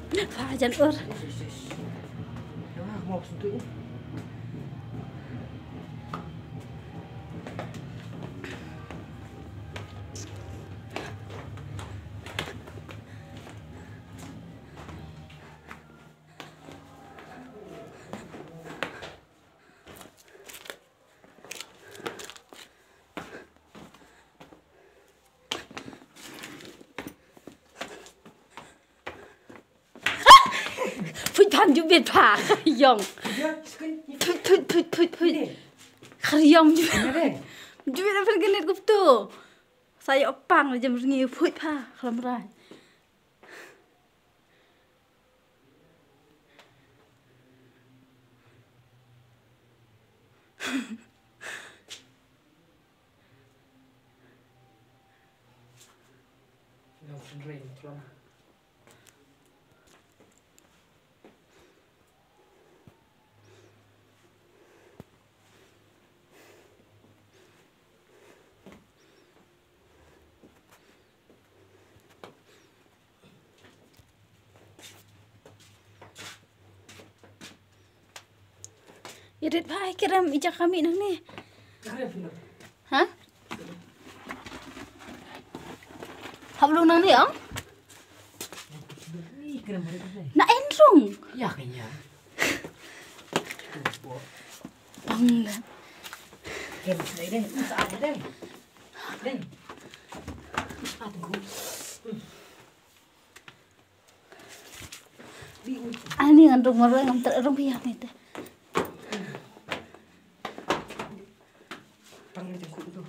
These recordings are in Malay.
Fajan ur. Mau suntuk ni. Phụt phàm chú biết phá dòng. Phụt. Khariam chú biết. Chú biết apa kena kau tu. Saya opang aja mesti phụt phá kham rai. Não, rain, trauma. Irit pai kiram ijak kami nang ni. Hah? Hablu nang ni ang? Ni kiram hari tu. Na enrung. Ya kayaknya. Bangla. Kiram sini deh, saat deh. Deh. Ah tunggu. Ani ngan rung maroi ngam ter rung piak ni teh. Panggil jengkuk itu.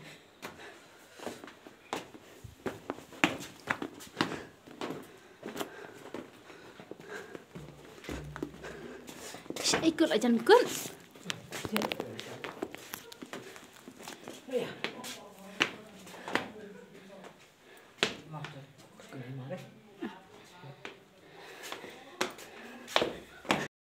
Ikut aja kun.